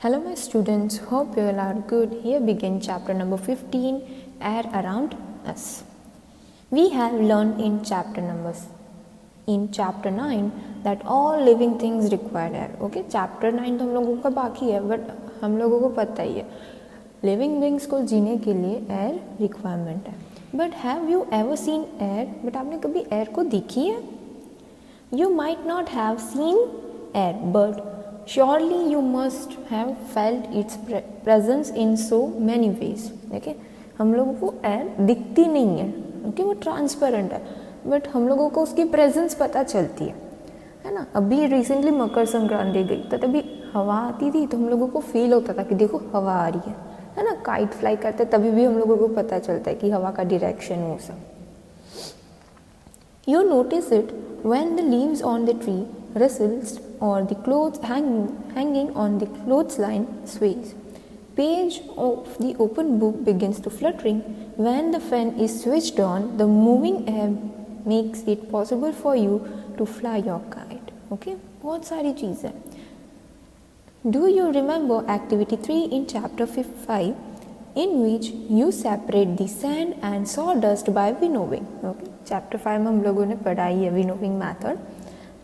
Hello my students, hope you all are good. Here begin chapter number 15, Air Around Us. We have learned in chapter 9 that all living things require air. Okay, chapter 9 तो हम लोगों का बाकी है, but हम लोगों को पता ही है लिविंग बींग्स को जीने के लिए एयर रिक्वायरमेंट है. But have you ever scene air? But आपने कभी एयर को देखी है? You might not have seen air, but surely you must have felt its presence in so many ways. Okay? हम लोगों को एयर दिखती नहीं है, okay? वो ट्रांसपेरेंट है, बट हम लोगों को उसकी प्रेजेंस पता चलती है ना. अभी रिसेंटली मकर संक्रांति गई तो तभी हवा आती थी तो हम लोगों को फील होता था कि देखो हवा आ रही है ना. काइट फ्लाई करते तभी भी हम लोगों को पता चलता है कि हवा का डायरेक्शन वो सब. You notice it when the leaves on the tree rustles or the clothes hanging on the clothesline sways. Page of the open book begins to fluttering. When the fan is switched on, the moving air makes it possible for you to fly your kite. Okay? बहुत सारी चीज़ है. Do you remember activity 3 in chapter 5? In which you separate the sand and sawdust by winnowing. Okay? Chapter 5 में हम लोगों ने पढ़ाई है winnowing method.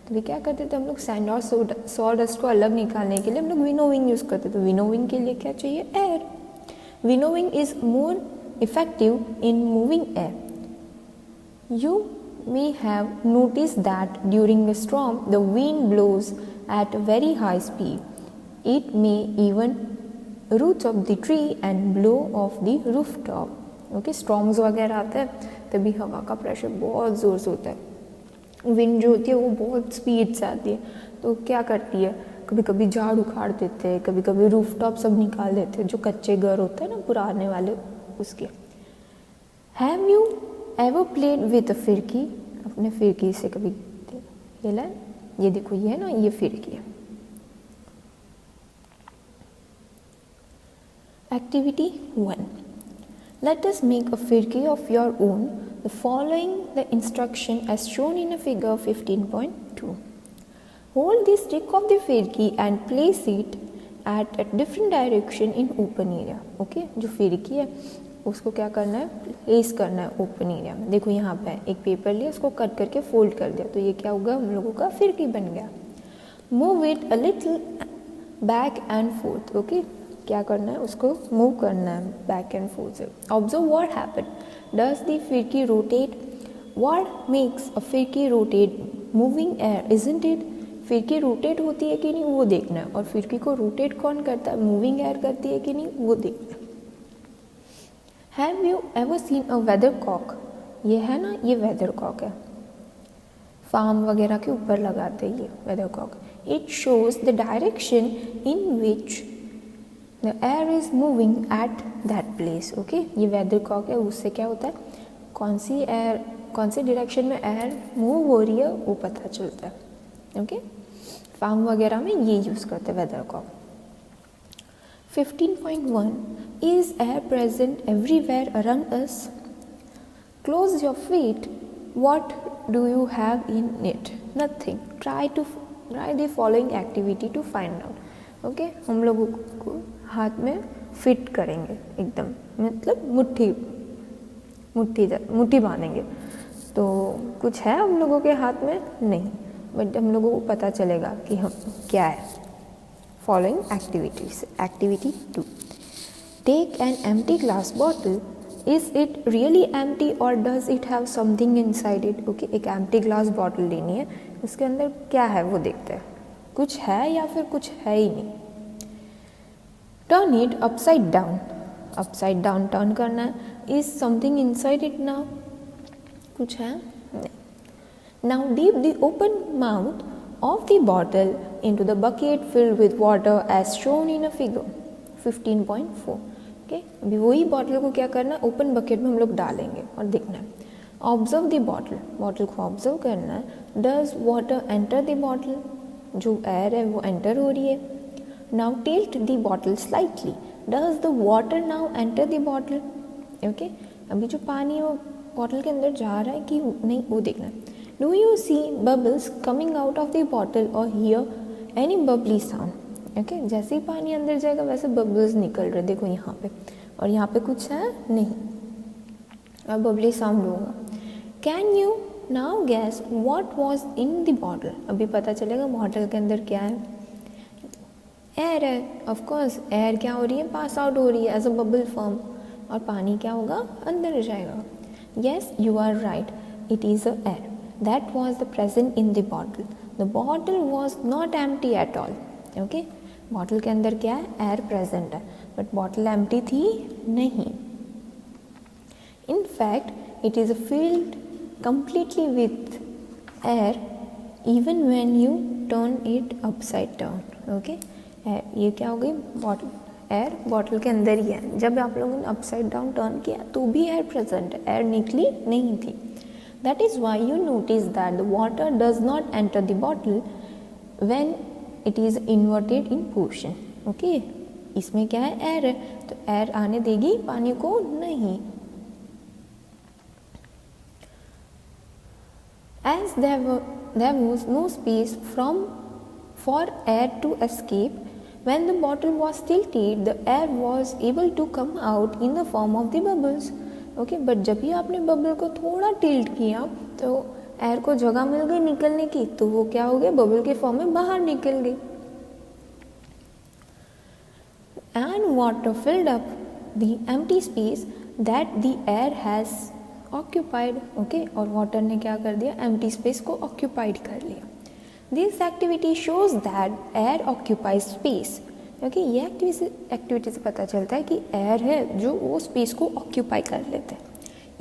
तो भी क्या करते थे हम लोग, सैंड और सॉडस्ट को अलग निकालने के लिए हम लोग विनोविंग यूज़ करते थे. विनोविंग के लिए क्या चाहिए? Air. Winnowing is more effective in moving air. You may have noticed that during a storm the wind blows at a very high speed. It may even roots of the tree and blow off the rooftop. Okay, storms वगैरह आते हैं तभी हवा का pressure बहुत ज़ोर से होता है. विंड जो होती है वो बहुत स्पीड से आती है तो क्या करती है, कभी कभी झाड़ उखाड़ देते हैं, कभी कभी रूफटॉप सब निकाल देते हैं जो कच्चे घर होते हैं ना पुराने वाले उसके. Have you ever played with a फिरकी? अपने फिरकी से कभी खेला है? ये देखो ये है ना, ये फिरकी है. Activity 1. Let us make a firki of your own. The following the instruction as shown in a figure 15.2. Hold the stick of the firki and place it at a different direction in open area. Okay? जो फिरकी है उसको क्या करना है, place करना है open area में. देखो यहाँ पे एक पेपर लिया, उसको कट करके फोल्ड कर दिया तो ये क्या होगा, हम लोगों का फिरकी बन गया. Move it a little back and fourth. Okay, क्या करना है, उसको मूव करना है बैक एंड फोर्थ से. Observe what happen. Does the फिरकी रोटेट? व्हाट मेक्स अ फिरकी rotate? Moving air, isn't it? फिरकी रोटेट होती है कि नहीं वो देखना है. और फिरकी को रोटेट कौन करता है, मूविंग एयर करती है कि नहीं वो देखना है. Have you ever seen a weathercock? ये है ना, ये वेदर कॉक है, फार्म वगैरह के ऊपर लगाते हैं ये weathercock. It shows the direction in which The air is moving at that place. Okay? ये वेदर कॉक है, उससे क्या होता है, कौन सी डायरेक्शन में एयर मूव हो रही है वो पता चलता है. ओके, फार्म वगैरह में ये यूज़ करते हैं weather Kock. 15.1. Is air present everywhere around us? Close your feet. What do you have in it? Nothing. Try the following activity to find out. Okay, हम लोगों को हाथ में फिट करेंगे एकदम, मतलब मुट्ठी बांधेंगे. तो कुछ है हम लोगों के हाथ में नहीं, बट हम लोगों को पता चलेगा कि हम क्या है. Following activities. Activity 2. Take an empty glass bottle. Is it really empty और does it have something inside it? Okay, एक एम्प्टी ग्लास बॉटल लेनी है, उसके अंदर क्या है वो देखते हैं, कुछ है या फिर कुछ है ही नहीं. Turn it upside down. Upside down turn करना है. Is something inside it now? कुछ है नहीं. Now dip the open mouth of the bottle into the bucket filled with water as shown in a figure 15.4. Okay, अभी वही bottle को क्या करना है, ओपन बकेट में हम लोग डालेंगे और देखना है. Observe the bottle. बॉटल को ऑब्जर्व करना है. Does water enter the bottle? जो एयर है वो एंटर हो रही है. Now tilt the bottle slightly. Does the water now enter the bottle? Okay, अभी जो पानी है वो बॉटल के अंदर जा रहा है कि नहीं वो देखना है. Do you see bubbles coming out of the bottle और hear any bubbly sound? Okay जैसे ही पानी अंदर जाएगा वैसे बबल्स निकल रहे, देखो यहाँ पे, और यहाँ पे कुछ है नहीं, अब बबली साउंड होगा। Can you now gas what was in the bottle, अभी पता चलेगा बॉटल के अंदर क्या है, एयर है। ऑफ कोर्स एयर क्या हो रही है, पास आउट हो रही है एज अ बबल फॉर्म, और पानी क्या होगा, अंदर जाएगा। Yes you are right, it is a air that was the present in the bottle, the bottle was not empty at all. Okay bottle के अंदर क्या है, एयर प्रेजेंट है, बट बॉटल एम्प्टी थी नहीं। In fact it is filled completely with air even when you turn it upside down। Okay ये क्या हो गई, बॉटल, एयर बॉटल के अंदर ही है, जब आप लोगों ने अपसाइड डाउन टर्न किया तो भी एयर प्रेजेंट है, एयर निकली नहीं थी। That is why you notice that the water does not enter the bottle when it is inverted in portion. Okay इसमें क्या है, एयर है, तो एयर आने देगी पानी को नहीं। As there was no space for air to escape, when the bottle was tilted, the air was able to come out in the form of the bubbles. Okay, but जब भी आपने बबल को थोड़ा टिल्ट किया तो air को जगह मिल गई निकलने की, तो वो क्या हो गया, बबल के फॉर्म में बाहर निकल गई। And water filled up the empty space that the air has occupied। Okay और वाटर ने क्या कर दिया, एम्प्टी स्पेस को ऑक्यूपाइड कर लिया। This activity shows that air occupies space. Okay ये एक्टिविटी से पता चलता है कि एयर है जो वो स्पेस को ऑक्यूपाई कर लेते हैं।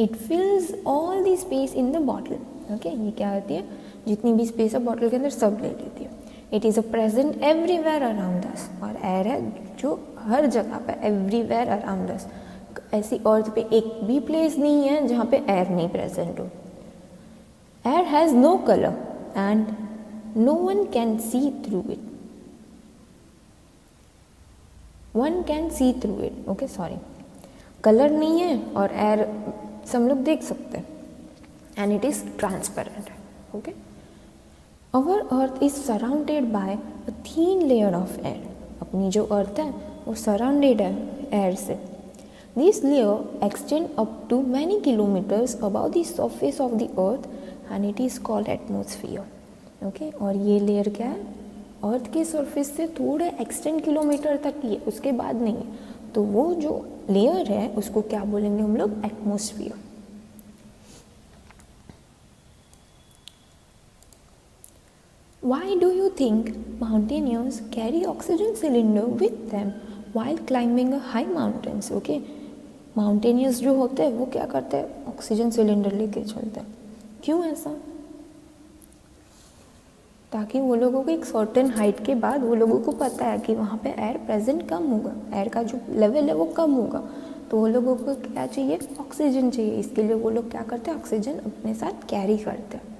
It fills all the space in the bottle. Okay ये क्या होती है, जितनी भी स्पेस है बॉटल के अंदर सब ले लेती है। It is a present everywhere around us, और एयर है जो हर जगह पे, एवरीवेयर अराउंड अस। ऐसी अर्थ पे एक भी प्लेस नहीं है जहाँ पे एयर नहीं प्रेजेंट हो। Air has no colour and no one can see through it, one can see through it. Okay sorry, colour नहीं है और एयर सब लोग देख सकते हैं, and it is transparent. Okay our earth is surrounded by a thin layer of air. अपनी जो अर्थ है वो सराउंडेड है एयर से। This layer extends up to many kilometers above the surface of the earth and it is called atmosphere। Okay? और ये layer क्या है, अर्थ के सरफेस से थोड़े एक्सटेंड किलोमीटर तक ही है, उसके बाद नहीं है, तो वो जो लेयर है उसको क्या बोलेंगे हम लोग, atmosphere. Why do you think mountaineers carry oxygen cylinder with them while climbing a high mountains? Okay? Mountaineers जो होते हैं वो क्या करते हैं, ऑक्सीजन सिलेंडर लेके चलते हैं। क्यों ऐसा, ताकि वो लोगों को एक सर्टेन हाइट के बाद वो लोगों को पता है कि वहाँ पे एयर प्रेजेंट कम होगा, एयर का जो लेवल है वो कम होगा, तो वो लोगों को क्या चाहिए, ऑक्सीजन चाहिए। इसके लिए वो लोग क्या करते हैं, ऑक्सीजन अपने साथ कैरी करते हैं।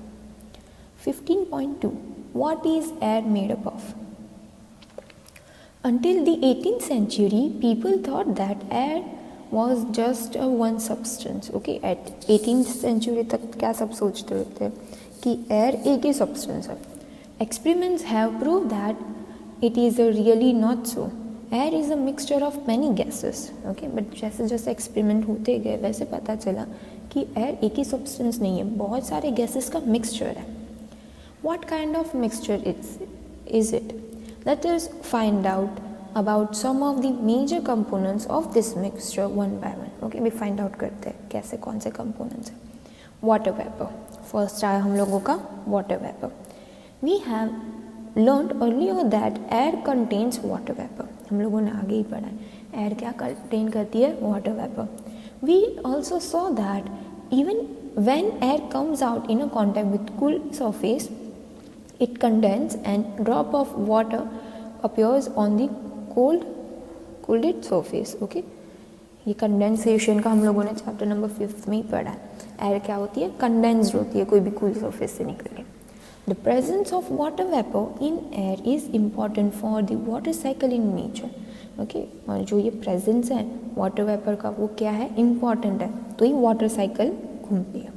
15.2 What is air made up of? Until the 18th century, people thought that air was just a one substance। Okay, at 18th century तक क्या सब सोचते रहते कि एयर एक ही सब्सटेंस है। Experiments have proved that it is really not so। Air is a mixture of many gases। Okay, but जैसे जैसे एक्सपेरिमेंट होते गए वैसे पता चला कि एयर एक ही सब्सटेंस नहीं है, बहुत सारे गैसेस का मिक्सचर है। What kind of mixture is it? Let us find out about some of the major components of this mixture one by one। Okay, we find out करते हैं कैसे कौन से components हैं। Water vapor, first आया हम लोगों का water vapor। We have learned earlier that air contains water vapor। हम लोगों ने आगे ही पढ़ा है एयर क्या कंटेन करती है, water vapor। We also saw that even when air comes out in a contact with cool surface, it condenses and drop of water appears on the cooled surface। Okay ये condensation का हम लोगों ने chapter number 5 में ही पढ़ा है। Air क्या होती है, कंडेंस्ड होती है कोई भी कूल सरफेस से निकल के। The presence of water vapour in air is important for the water cycle in nature. Okay और जो ये प्रेजेंस है वाटर वेपर का वो क्या है, इम्पॉर्टेंट है, तो ये वाटर साइकिल घूमती है।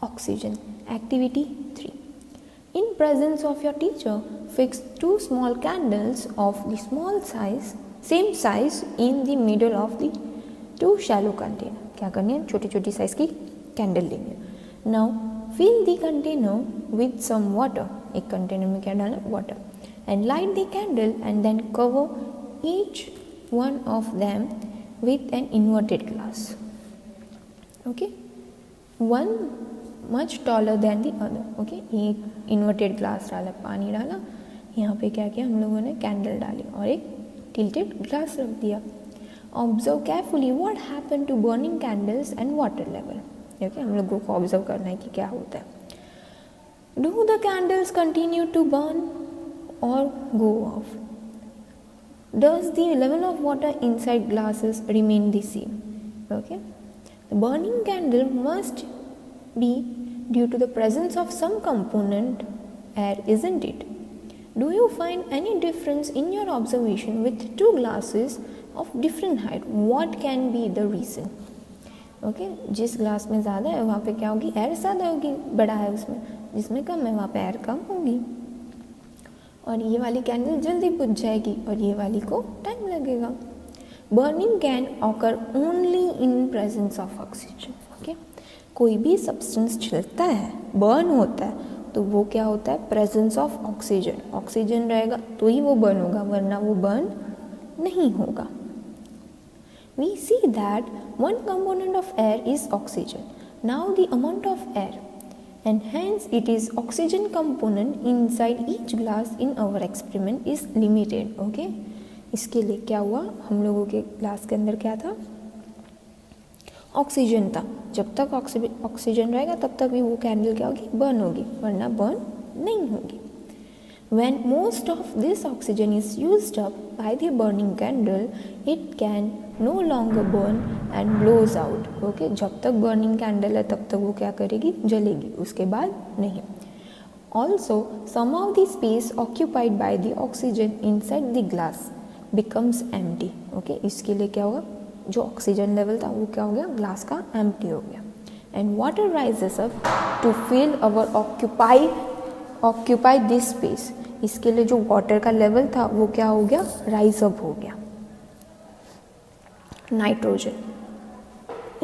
Oxygen activity 3। In presence of your teacher, fix 2 small candles of the same size in the middle of the 2 shallow container. क्या करनी है, छोटी छोटी साइज की कैंडल लेनी है. Now fill the container with some water. एक कंटेनर में क्या डालना, water. And light the candle and then cover each one of them with an inverted glass. Okay, one much taller than the other. Okay, एक inverted glass डाला, पानी डाला, यहाँ पे क्या किया हम लोगों ने, कैंडल डाली और एक tilted glass रख दिया. Observe carefully what happened to burning candles and water level. Okay, हम लोगों को ऑब्जर्व करना है कि क्या होता है. Do the candles continue to burn or go off? Does the level of water inside glasses remain the same? Okay, the burning candle must be due to the presence of some component, air, isn't it? Do you find any difference in your observation with 2 glasses of different height? What can be the reason? Okay, जिस glass में ज़्यादा है वहाँ पे क्या होगी, air ज़्यादा होगी, बड़ा है उसमें, जिसमें कम है वहाँ पे एयर कम होगी. और ये वाली कैंडल जल्दी बुझ जाएगी और ये वाली को टाइम लगेगा. Burning can occur only in presence of oxygen. Okay, कोई भी सब्सटेंस जलता है, बर्न होता है, तो वो क्या होता है, प्रेजेंस ऑफ ऑक्सीजन. ऑक्सीजन रहेगा तो ही वो बर्न होगा, वरना वो बर्न नहीं होगा. We see that one component of air is oxygen. Now the amount of air and hence it is oxygen component inside each glass in our experiment is limited. Okay, इसके लिए क्या हुआ, हम लोगों के ग्लास के अंदर क्या था, ऑक्सीजन था. जब तक ऑक्सीजन रहेगा तब तक भी वो कैंडल क्या होगी, बर्न होगी, वरना बर्न नहीं होगी. When most of this oxygen is used up by the burning candle, it can no longer burn and blows out. Okay, जब तक burning candle है तब तक वो क्या करेगी, जलेगी, उसके बाद नहीं. Also, some of the space occupied by the oxygen inside the glass becomes empty. Okay, इसके लिए क्या होगा, जो ऑक्सीजन लेवल था वो क्या हो गया, ग्लास का एम्प्टी हो गया. And water rises up to fill our occupy this space. इसके लिए जो वाटर का लेवल था वो क्या हो गया, राइज अप हो गया. Nitrogen.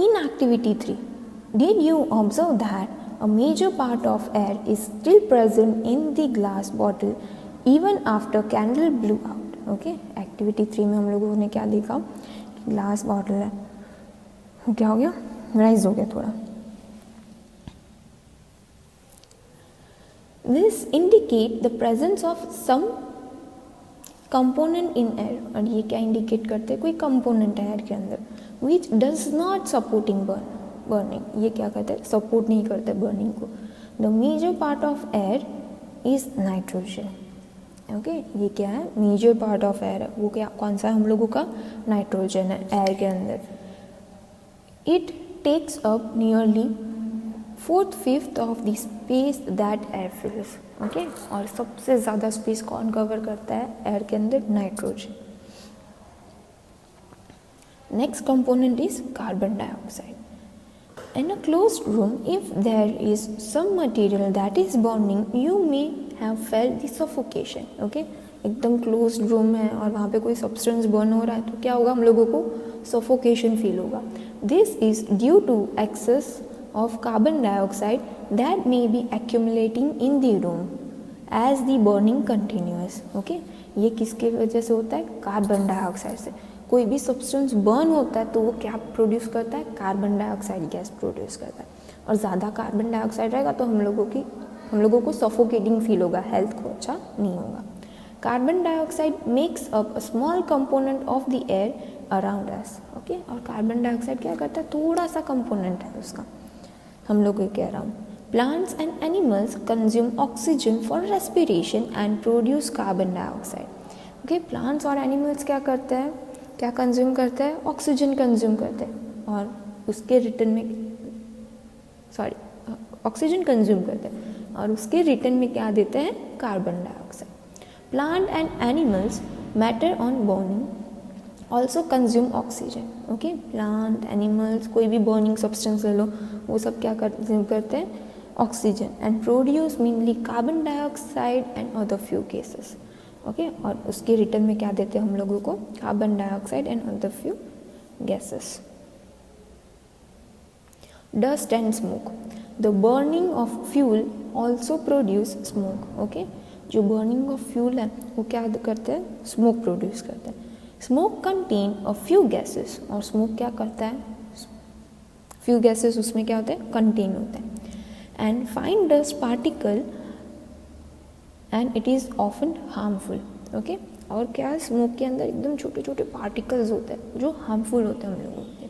In activity 3, did you observe that a major part of air is still present in the glass bottle even after candle blew out. Okay, activity 3 में हम लोगों ने क्या देखा, ग्लास बॉटल है, क्या हो गया, राइज हो गया थोड़ा. This indicate the presence of some component in air. और ये क्या indicate करते हैं, कोई component है air के अंदर which does not supporting burning. ये क्या करते हैं, support नहीं करते burning को. The major part of air is nitrogen. Okay, ये क्या है, major part of air है, वो क्या, कौन सा हम लोगों का, नाइट्रोजन है air के अंदर. It takes up nearly 4/5 of the space that air fills. Okay, और सबसे ज़्यादा स्पेस कौन कवर करता है एयर के अंदर, nitrogen. Next component is carbon dioxide. In a closed room, if there is some material that is burning, you may have felt the suffocation. Okay, एकदम closed room है और वहाँ पे कोई substance burn हो रहा है तो क्या होगा, हम लोगों को suffocation feel होगा. This is due to excess of carbon dioxide that may be accumulating in the room as the burning continues. Okay, ये किसके वजह से होता है, कार्बन डाइऑक्साइड से. कोई भी सब्सटेंस बर्न होता है तो वो क्या प्रोड्यूस करता है, कार्बन डाइऑक्साइड गैस प्रोड्यूस करता है. और ज़्यादा कार्बन डाइऑक्साइड रहेगा तो हम लोगों को सफोकेटिंग फील होगा, हेल्थ को अच्छा नहीं होगा. Carbon dioxide makes up a small component of the air around us. Okay, और कार्बन डाइऑक्साइड क्या करता है, थोड़ा सा कंपोनेंट है उसका हम लोग के around. Plants and animals consume oxygen for respiration and produce carbon dioxide. Okay, plants और एनिमल्स क्या करते हैं, क्या कंज्यूम करते हैं, ऑक्सीजन कंज्यूम करते हैं और उसके रिटर्न में ऑक्सीजन कंज्यूम करते हैं और उसके रिटर्न में क्या देते हैं, carbon dioxide. Plant and animals matter on burning also consume oxygen. Okay, plant animals कोई भी बर्निंग सब्सटेंस ले लो, वो सब क्या कंज्यूम करते हैं, oxygen and produce mainly carbon dioxide and other few gases. Okay और उसके रिटर्न में क्या देते हैं हम लोगों को? Carbon dioxide and other few gases. Dust and smoke. The burning of fuel also produce smoke. Okay, जो बर्निंग ऑफ फ्यूल है वो क्या करते हैं? स्मोक प्रोड्यूस करते हैं. Smoke contain a few gases. और स्मोक क्या करता है? फ्यू गैसेस उसमें क्या होते हैं? कंटेन होते हैं. And fine dust particle and it is often harmful. Okay, और क्या है? स्मोक के अंदर एकदम छोटे छोटे पार्टिकल्स होते हैं जो हार्मफुल होते हैं हम लोगों के.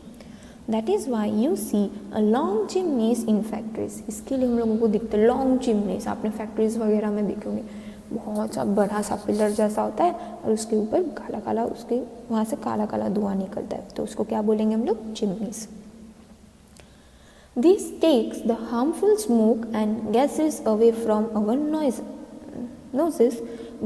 That is why you see a long chimneys in factories. इसके लिए हम लोगों को दिखते हैं लॉन्ग चिमनीज. आपने फैक्ट्रीज वगैरह में देखे होंगे, बहुत सा बड़ा सा पिलर जैसा होता है और उसके ऊपर काला काला, उसके वहाँ से काला काला धुआं निकलता है, तो उसको क्या बोलेंगे हम लोग? Chimneys. This takes the harmful smoke and gases away from our noses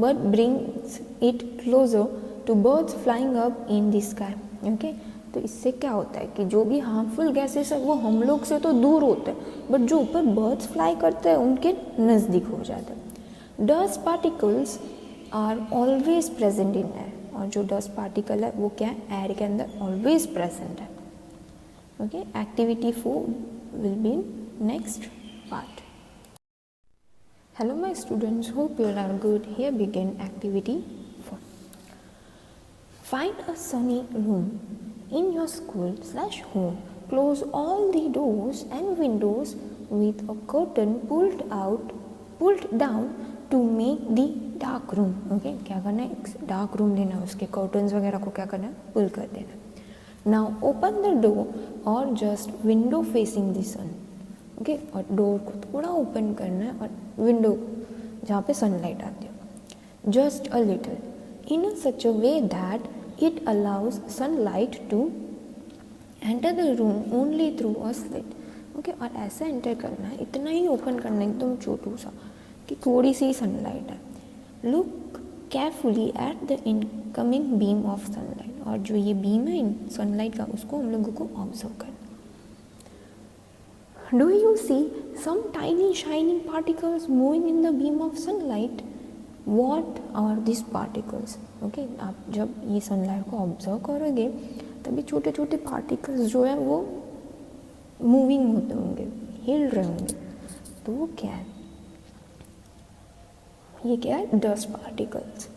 but brings it closer to birds flying up in the sky. Okay? तो इससे क्या होता है कि जो भी हार्मफुल गैसेस है वो हम लोग से तो दूर होते हैं, बट जो ऊपर बर्ड्स फ्लाई करते हैं उनके नज़दीक हो जाते हैं. Dust particles are always present in air. और जो डस्ट पार्टिकल है वो क्या है? एयर के अंदर ऑलवेज प्रेजेंट है. Okay, activity 4 will be in next part. Hello my students, hope you are good. Here begin activity 4. Find a sunny room in your school/home. Close all the doors and windows with a curtain pulled down to make the dark room. Okay, क्या करना है? एक dark room देना है, उसके curtains वगैरह को क्या करना है? पुल कर देना है. Now open the door or just window facing the sun. Okay, और डोर को थोड़ा ओपन करना है और विंडो जहाँ पे सनलाइट आती है. Just a little in such a way that it allows sunlight to enter the room only through a slit. Okay, और ऐसा एंटर करना है, इतना ही ओपन करना है एकदम छोटू सा कि थोड़ी सी सनलाइट है. Look carefully at the incoming beam of sunlight. और जो ये बीम है सनलाइट का, उसको हम लोगों को ऑब्जर्व करना. Do you see some tiny shining particles moving in the beam of sunlight? What are these particles? Okay, आप जब ये सनलाइट को ऑब्जर्व करोगे तभी छोटे छोटे पार्टिकल्स जो है वो मूविंग होते होंगे, हिल रहे होंगे. तो वो क्या है? ये क्या है? Dust particles.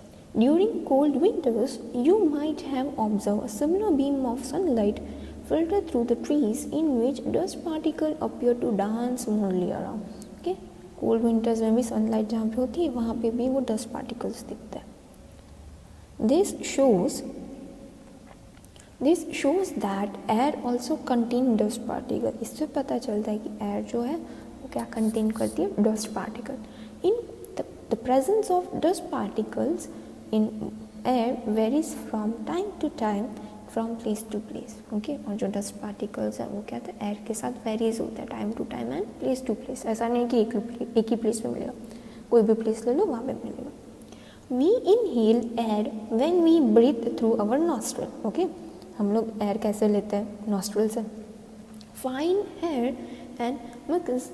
During cold winters, you might have observed a similar beam of sunlight filter through the trees in which dust particle appear to dance moodily around. Okay, cold winters में भी sunlight जहाँ पे होती है वहाँ पे भी वो dust particles दिखते हैं. This shows that air also contain dust particle. इससे पता चलता है कि air जो है वो क्या contain करती है? dust particle. In the presence of dust particles in air varies from time to time from place to place. Okay, और जो डस्ट पार्टिकल्स है वो क्या था? एयर के साथ वेरीज होता है time to time and place to place. ऐसा नहीं कि एक ही प्लेस पे मिलेगा, कोई भी प्लेस ले लो वहाँ पे मिलेगा. We inhale air when we breathe through our nostril. Okay, हम लोग एयर कैसे लेते हैं? नॉस्ट्रल से. Fine air and mucus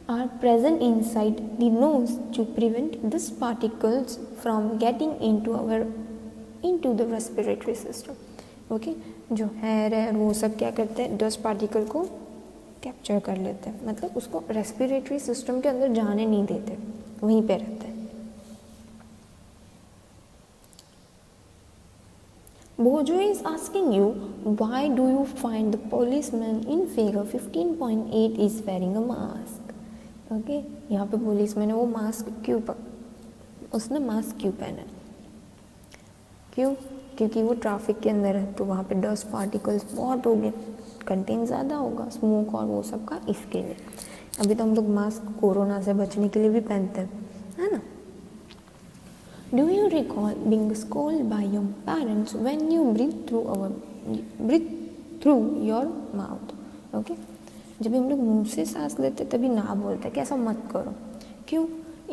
are present inside the nose to prevent this particles from getting into the respiratory system. Okay, जो hair है वो सब क्या करते हैं? डस्ट पार्टिकल को कैप्चर कर लेते हैं, मतलब उसको रेस्पिरेटरी सिस्टम के अंदर जाने नहीं देते, वहीं पे रहते हैं. Bojo is asking you, why do you find the policeman in figure 15.8 is wearing a mask? Okay, यहाँ पे पुलिसमैन है, वो मास्क क्यों उसने मास्क क्यों पहना? क्यों? क्योंकि वो ट्रैफिक के अंदर है तो वहाँ पे डस्ट पार्टिकल्स बहुत होंगे, कंटेंट ज़्यादा होगा स्मोक और वो सब का, इसके लिए. अभी तो हम लोग मास्क कोरोना से बचने के लिए भी पहनते हैं, है ना. Do you recall being scold by your parents when you breathe through your mouth? Okay, जब हम लोग मुंह से सांस लेते तभी ना बोलते कि ऐसा मत करो. क्यों?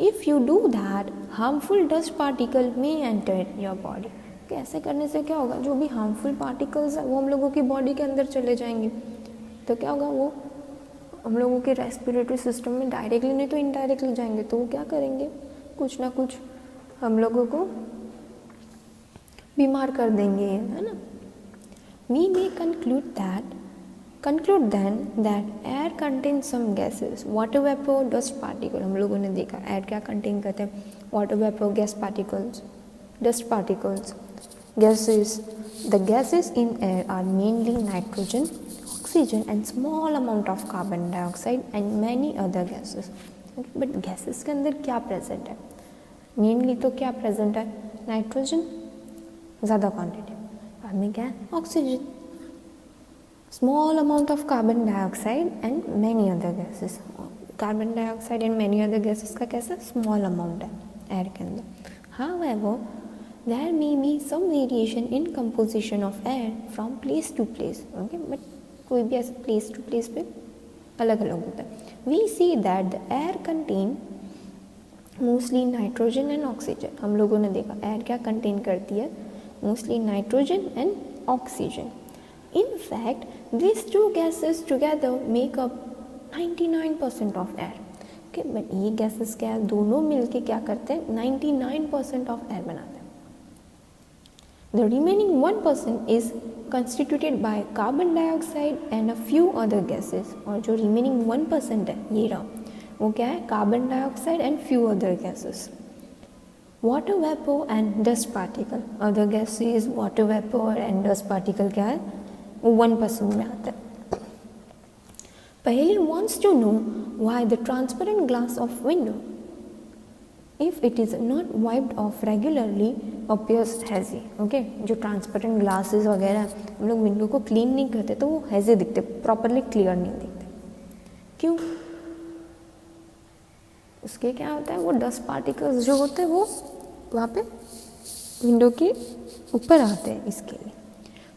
If you do that harmful dust particle may enter your body. कि ऐसे करने से क्या होगा? जो भी हार्मफुल पार्टिकल्स है वो हम लोगों की बॉडी के अंदर चले जाएंगे, तो क्या होगा? वो हम लोगों के रेस्पिरेटरी सिस्टम में डायरेक्टली नहीं तो इनडायरेक्टली जाएंगे, तो वो क्या करेंगे, कुछ ना कुछ हम लोगों को बीमार कर देंगे, है ना। We may conclude then that air contains some gases, water vapor, dust particle। हम लोगों ने देखा एयर क्या कंटेन करते हैं, water vapour, gas particles, dust particles, gases। The gases in air are mainly nitrogen, oxygen and small amount of carbon dioxide and many other gases। But gases के अंदर क्या प्रेजेंट है, मेनली तो क्या present है, nitrogen ज़्यादा quantity, बाद में क्या है, oxygen, small amount of carbon dioxide and many other gases. Carbon dioxide and many other gases का कैसा स्मॉल अमाउंट है एयर के अंदर। However there may be some variation in composition of air from place to place, okay, but कोई भी ऐसे place to place पे अलग अलग होता है। We see that the air contain mostly nitrogen and oxygen। हम लोगों ने देखा एयर क्या कंटेन करती है, mostly nitrogen and oxygen। In fact, these two gases together make up 99% of air, okay, but ये gases क्या है, दोनों मिलके क्या करते हैं, 99% of air बनाते हैं। The remaining 1% is constituted by carbon dioxide and a few other gases। और जो remaining 1% है ये रहा, वो क्या है, carbon dioxide and few other gases. Water vapour and dust particle, other gases, water vapour and dust particle क्या है, वो 1% में आता है। पहली wants to know why the transparent glass of window, if it is not wiped off regularly, appears hazy, okay। जो transparent glasses वगैरह हम लोग विंडो को क्लीन नहीं करते तो वो हैज़ी दिखते, प्रॉपरली क्लियर नहीं दिखते। क्यों, उसके क्या होता है, वो डस्ट पार्टिकल्स जो होते हैं वो वहाँ पे विंडो के ऊपर आते हैं, इसके लिए।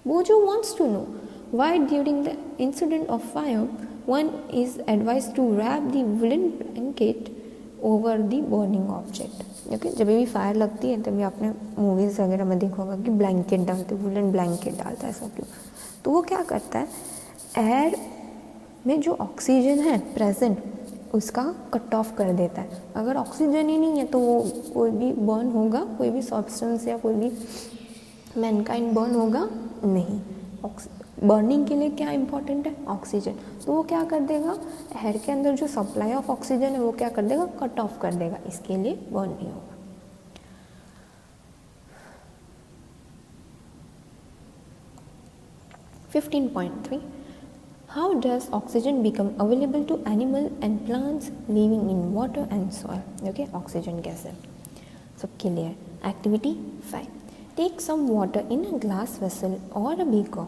बोजो wants to know why during the incident of fire one is advised to wrap the woolen blanket over the burning object, okay. जब भी फायर लगती है तभी आपने मूवीज़ वगैरह में देखा होगा कि ब्लैंकेट डालते, वुलन ब्लैंकेट डालता है, ऐसा क्यों, तो वो क्या करता है, एयर में जो ऑक्सीजन है प्रेजेंट उसका कट ऑफ कर देता है। अगर ऑक्सीजन ही नहीं है तो वो कोई भी बर्न होगा, कोई भी सब्सटेंस या कोई भी मैनकाइंड बर्न होगा नहीं। बर्निंग के लिए क्या इंपॉर्टेंट है, ऑक्सीजन, तो वो क्या कर देगा, एयर के अंदर जो सप्लाई ऑफ ऑक्सीजन है वो क्या कर देगा, कट ऑफ कर देगा, इसके लिए बर्न नहीं होगा। 15.3 How does oxygen become available to animal and plants living in water and soil, okay, oxygen gas है, सब clear। Activity 5 Take some water in a glass vessel or a beaker,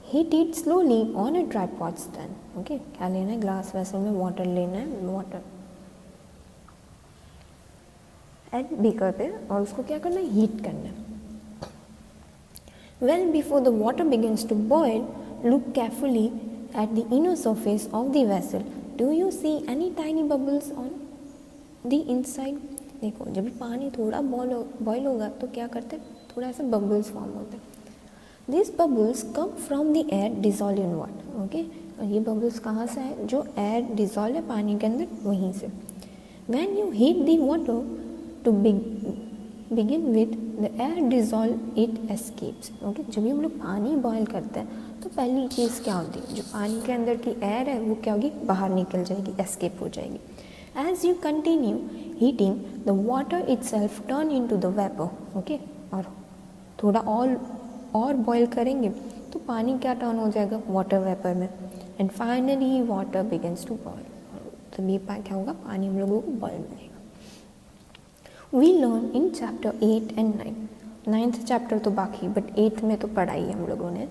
heat it slowly on a tripod stand, okay। क्या लेना है, glass vessel में water लेना है, water and beaker पे, और उसको क्या करना है, हीट करना है। Well before the water begins to boil, look carefully at the inner surface of the vessel। Do you see any tiny bubbles on the inside? देखो जब भी पानी थोड़ा बॉयल होगा तो क्या करते हैं, थोड़ा सा बबल्स फॉर्म होते हैं। These bubbles come from the air dissolved in water, okay। और ये बबल्स कहाँ से आए, जो एयर डिजॉल्व है पानी के अंदर वहीं से। When you heat the water to begin with, the air dissolved it escapes, okay। जब भी हम लोग पानी बॉयल करते हैं तो पहली चीज़ क्या होती है, जो पानी के अंदर की एयर है वो क्या होगी, बाहर निकल जाएगी, एस्केप हो जाएगी। As you continue heating, the water itself turn into the vapor, okay। और थोड़ा और बॉयल करेंगे तो पानी क्या टर्न हो जाएगा, वाटर वेपर में। And finally water begins to boil, तभी क्या होगा, पानी हम लोगों को बॉयल मिलेगा। We learn in chapter 8 and 9, 9th chapter तो बाकी, बट 8th में तो पढ़ाई है हम लोगों ने,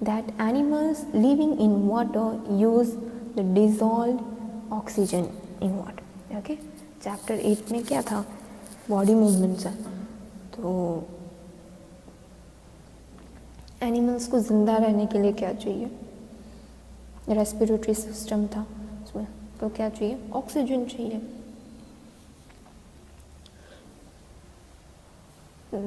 that animals living in water use the dissolve oxygen in water, okay. Chapter 8 में क्या था, बॉडी मूवमेंट्स है, तो एनिमल्स को ज़िंदा रहने के लिए क्या चाहिए, रेस्पिरेटरी सिस्टम था उसमें, तो क्या चाहिए, ऑक्सीजन चाहिए।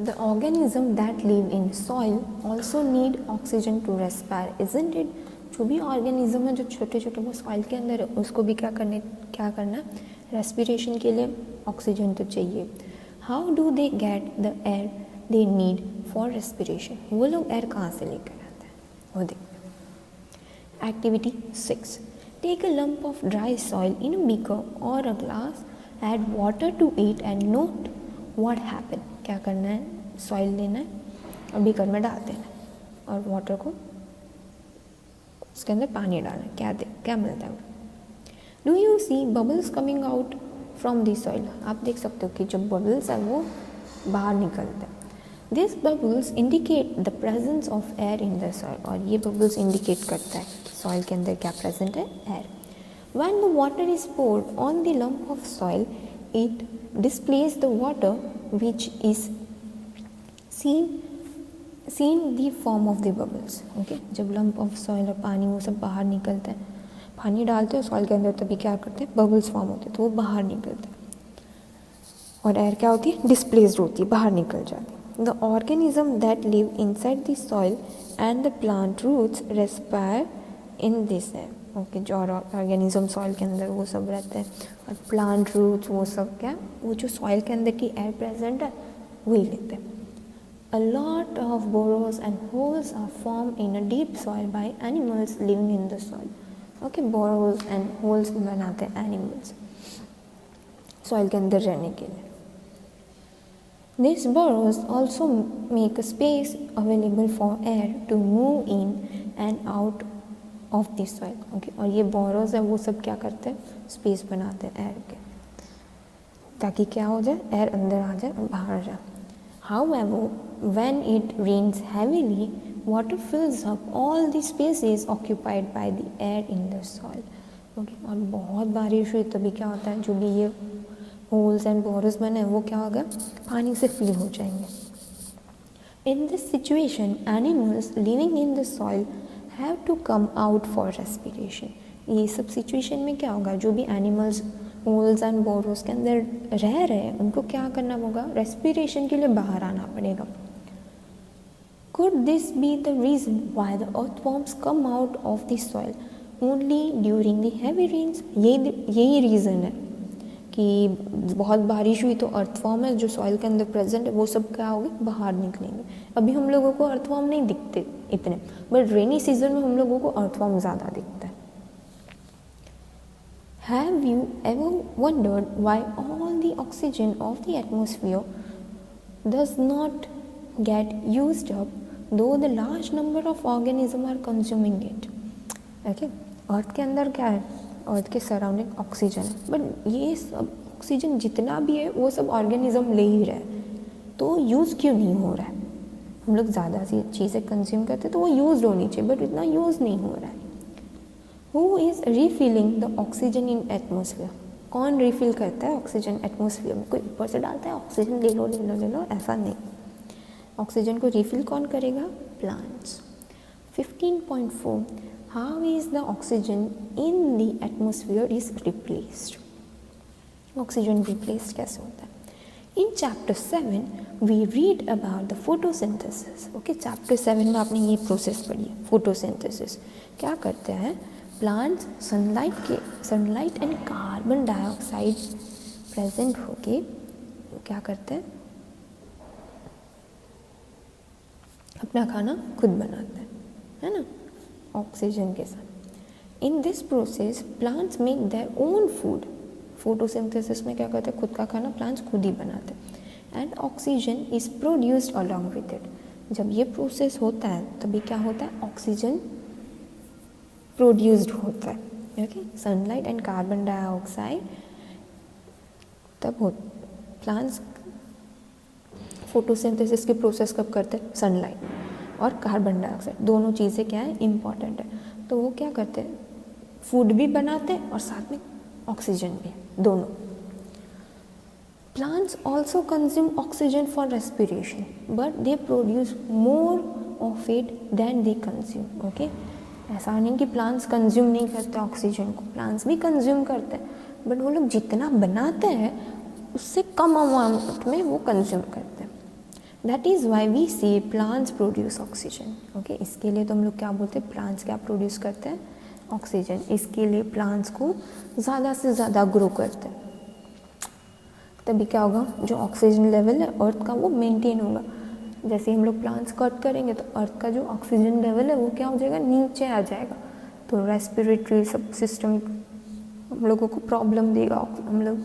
The organism that live in soil also need oxygen to respire, isn't it? जो भी ऑर्गेनिज्म है जो छोटे छोटे वो सॉइल के अंदर है उसको भी क्या करना है, रेस्पिरेशन के लिए ऑक्सीजन तो चाहिए। How do they get the air they need for respiration, वो लोग एयर कहाँ से लेकर आते हैं वो देखते हैं। Activity 6, take a lump of dry soil in a beaker और a glass, add water to it and note what happen. क्या करना है, सॉइल लेना है और बीकर में डाल देना है और वाटर को उसके अंदर पानी डालना है, क्या मिलता है। Do you see bubbles coming out from the soil, आप देख सकते हो कि जब बबल्स है वो बाहर निकलते हैं। This bubbles indicate the presence of air in the soil, और ये बबल्स इंडिकेट करता है कि सॉइल के अंदर क्या प्रेजेंट है, air. When the water is poured on the lump of soil it displaces the water which is seen the form of the bubbles. Okay, जब लंप ऑफ सॉइल और पानी वो सब बाहर निकलता है, पानी डालते हैं सॉइल के अंदर तभी क्या करते हैं, बबल्स फॉर्म होते हैं, तो वो बाहर निकलते हैं और एयर क्या होती है, डिस्प्लेस्ड होती है, बाहर निकल जाती है। The organism that live inside the soil and the plant roots respire in this air. Okay, जो ऑर्गेनिज्म सॉइल के अंदर वो सब रहते हैं और प्लांट रूट्स वो सब क्या, वो जो सॉइल के अंदर की एयर प्रेजेंट है वही लेते हैं। A lot of burrows and holes are formed in a deep soil by animals living in the soil. Okay, burrows and holes बनाते हैं animals soil के अंदर रहने के लिए। These burrows also make a space available for air to move in and out of the soil. Okay, और ये burrows है वो सब क्या करते हैं, space बनाते हैं air के, ताकि क्या हो जाए, air अंदर आ जाए और बाहर आ जाए। However, when it rains heavily, water fills up all the spaces occupied by the air in the soil. Okay, और बहुत बारिश हुई तभी क्या होता है, जो भी ये होल्स एंड बोरोस बने वो क्या होगा, पानी से फिल हो जाएंगे। In this situation, animals living in the soil have to come out for respiration. ये सब सिचुएशन में क्या होगा, जो भी एनिमल्स होल्स एंड बोरोस के अंदर रह रहे हैं उनको क्या करना होगा, रेस्पिरेशन के लिए बाहर आना पड़ेगा। Could this be the reason why the earthworms come out of the soil only during the heavy rains? यही रीज़न है कि बहुत बारिश हुई तो अर्थवॉर्म है जो सॉइल के अंदर प्रेजेंट है वो सब क्या होंगे, बाहर निकलेंगे। अभी हम लोगों को अर्थवॉर्म नहीं दिखते इतने, बट रेनी सीजन में हम लोगों को अर्थवॉर्म ज़्यादा दिखता है। Have you ever wondered why all the oxygen of the atmosphere does not get used up though the large number of organisms are consuming it? Okay, अर्थ के अंदर क्या है, अर्थ के सराउंडिंग ऑक्सीजन है, बट ये सब ऑक्सीजन जितना भी है वो सब ऑर्गेनिज्म ले ही रहे हैं, तो यूज़ क्यों नहीं हो रहा है। हम लोग ज़्यादा सी चीज़ें कंज्यूम करते तो वो यूज़ होनी चाहिए, बट इतना यूज़ नहीं हो रहा है। Who is refilling the oxygen in atmosphere? कौन रिफिल करता है ऑक्सीजन एटमोसफियर में, कोई ऊपर से डालता है ऑक्सीजन ले लो ले लो ले लो, ऐसा नहीं। ऑक्सीजन को रिफिल कौन करेगा, plants. 15.4 how is the oxygen in the atmosphere is replaced. Oxygen replaced कैसे होता है। In chapter 7 we read about the photosynthesis. Okay, chapter 7 में आपने ये प्रोसेस पढ़ी है, फोटोसिंथेसिस। क्या करते हैं plants, sunlight and carbon dioxide present होके क्या करते हैं, अपना खाना खुद बनाते हैं, है ना, ऑक्सीजन के साथ। In this process plants make their own food. Photosynthesis में क्या करते हैं, खुद का खाना प्लांट्स खुद ही बनाते हैं। And oxygen is produced along with it. जब ये प्रोसेस होता है तभी क्या होता है, ऑक्सीजन प्रोड्यूस्ड होता है। Okay, sunlight and carbon dioxide तब हो, प्लांट्स फोटोसिंथेसिस की प्रोसेस कब करते हैं, सनलाइट और कार्बन डाइऑक्साइड दोनों चीज़ें क्या है, इम्पॉर्टेंट है। तो वो क्या करते हैं, फूड भी बनाते हैं और साथ में ऑक्सीजन भी, दोनों। Plants also consume oxygen for respiration but they produce more of it than they consume. Okay, ऐसा नहीं कि प्लांट्स कंज्यूम नहीं करते ऑक्सीजन को, प्लांट्स भी कंज्यूम करते हैं, बट वो लोग जितना बनाते हैं उससे कम अमाउंट में वो कंज्यूम करते हैं। दैट इज़ वाई वी से प्लांट्स प्रोड्यूस ऑक्सीजन। ओके, इसके लिए तो हम लोग क्या बोलते हैं, प्लांट्स क्या प्रोड्यूस करते हैं, ऑक्सीजन। इसके लिए प्लांट्स को ज़्यादा से ज़्यादा ग्रो करते हैं, तभी क्या होगा, जो ऑक्सीजन लेवल है अर्थ का वो मेंटेन होगा। जैसे हम लोग प्लांट्स कट करेंगे तो अर्थ का जो ऑक्सीजन लेवल है वो क्या हो जाएगा, नीचे आ जाएगा, तो रेस्पिरेटरी सब सिस्टम हम लोगों को प्रॉब्लम देगा, हम लोग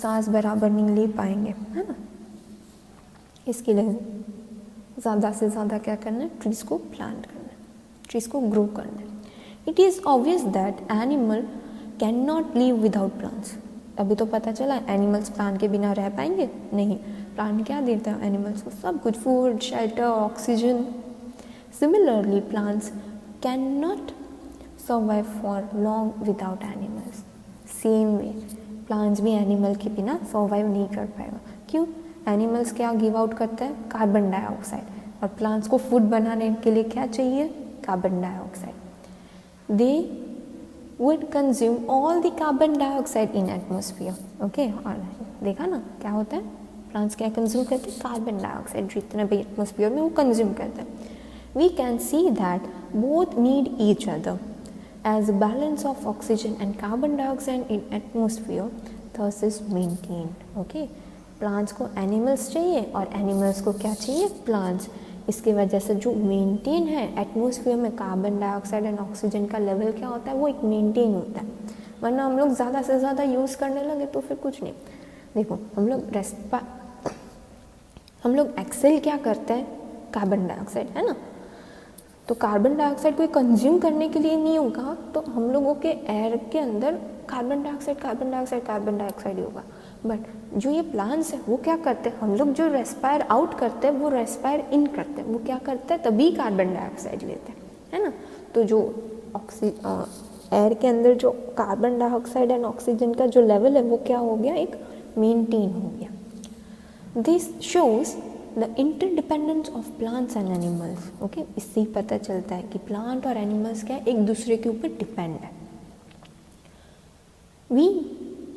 सांस बराबर नहीं ले पाएंगे, है ना। इसके लिए ज़्यादा से ज़्यादा क्या करना है, ट्रीज़ को प्लांट करना है, ट्रीज़ को ग्रो करना है। It is obvious that animal can not live without plants. अभी तो पता चला एनिमल्स प्लांट के बिना रह पाएंगे नहीं। प्लांट क्या देता है एनिमल्स को, सब कुछ, food, shelter, oxygen. Similarly plants can not survive for long without animals. Same way plants भी एनिमल के बिना सर्वाइव नहीं कर पाएगा। क्यों, एनिमल्स क्या गिव आउट करता है, कार्बन डाइऑक्साइड, और प्लांट्स को फूड बनाने के लिए क्या चाहिए, carbon dioxide. They would consume all the carbon dioxide in atmosphere. Okay, और देखा ना क्या होता है, प्लांट्स क्या कंज्यूम करते हैं, कार्बन डाइऑक्साइड, जितना भी एटमोसफियर में वो कंज्यूम करते हैं। We can see that both need each other as a balance of oxygen and carbon dioxide in atmosphere thus is maintained. Okay, plants को एनिमल्स चाहिए और एनिमल्स को क्या चाहिए, प्लांट्स। इसकी वजह से जो मेंटेन है एटमॉस्फेयर में कार्बन डाइऑक्साइड एंड ऑक्सीजन का लेवल क्या होता है, वो एक मेंटेन होता है। वरना हम लोग ज़्यादा से ज़्यादा यूज़ करने लगे तो फिर कुछ नहीं। देखो हम लोग एक्सेल क्या करते हैं, कार्बन डाइऑक्साइड, है ना। तो कार्बन डाइऑक्साइड को कंज्यूम करने के लिए नहीं होगा, तो हम लोगों के एयर के अंदर कार्बन डाइऑक्साइड ही होगा। बट जो ये प्लांट्स है वो क्या करते हैं, हम लोग जो रेस्पायर आउट करते हैं वो रेस्पायर इन करते हैं, वो क्या करते हैं, तभी कार्बन डाइऑक्साइड लेते हैं, है ना। तो जो एयर के अंदर जो कार्बन डाइऑक्साइड एंड ऑक्सीजन का जो लेवल है वो क्या हो गया, एक मेंटेन हो गया। This shows the interdependence of plants and animals. Okay, इससे ही पता चलता है कि प्लांट और एनिमल्स क्या एक दूसरे के ऊपर डिपेंड है। We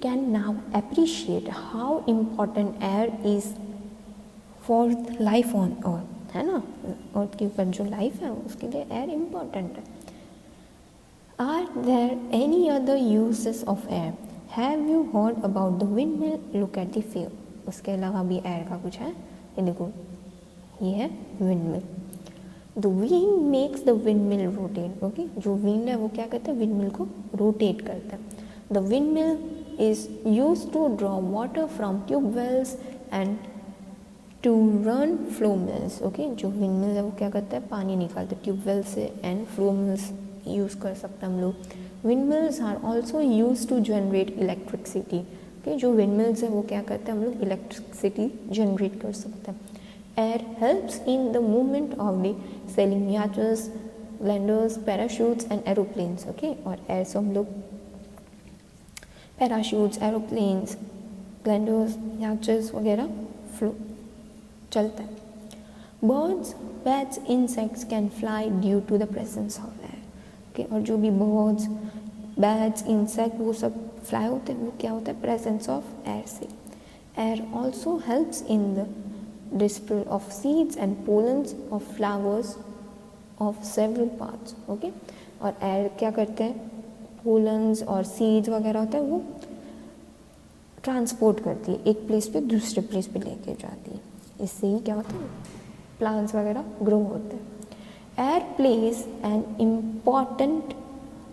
can now appreciate how important air is for life on earth, है ना। अर्थ के ऊपर जो लाइफ है उसके लिए एयर इम्पॉर्टेंट है। Are there any other uses of air? Have you heard about the windmill? Look at the view. उसके अलावा भी एयर का कुछ है, ये देखो, ये है windmill. The wind makes the windmill rotate. Okay, जो wind है वो क्या करता है, windmill को rotate करता है। The windmill is used to draw water from tube wells and to run flow mills. Okay, जो windmill है वो क्या करता है, पानी निकालता है ट्यूब वेल से, एंड फ्लो मिल्स यूज़ कर सकते हैं हम लोग। windmills are also used to generate electricity. Okay, जो windmills है वो क्या करते हैं, हम लोग इलेक्ट्रिसिटी जनरेट कर सकते हैं। air helps in the movement of the sailing yachts, gliders, parachutes and aeroplanes. Okay, और air से हम लोग पैराशूट्स, एरोप्लेन्स, ग्लाइडर्स, याचेस वगैरह फ्लो चलता है। Birds, bats, insects can fly due to the presence of air. Okay, और जो भी बर्ड्स, बैट्स, इंसेक्ट वो सब फ्लाई होते हैं, वो क्या होता है, प्रेजेंस ऑफ एयर से। Air also helps in the dispel of seeds and pollens of flowers of several parts. Okay, और एयर क्या करते हैं, पोलन्स और सीड्स वगैरह होता है वो ट्रांसपोर्ट करती है, एक प्लेस पे दूसरे प्लेस पे लेके जाती है। इससे ही क्या होता है, प्लांट्स वगैरह ग्रो होते हैं। Air plays an important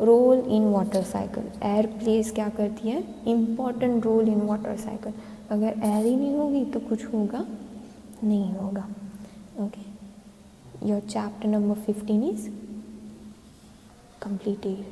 role in water cycle. Air plays क्या करती है, important role in water cycle. अगर एयर ही नहीं होगी तो कुछ होगा नहीं होगा। Okay, your chapter number 15 is completed.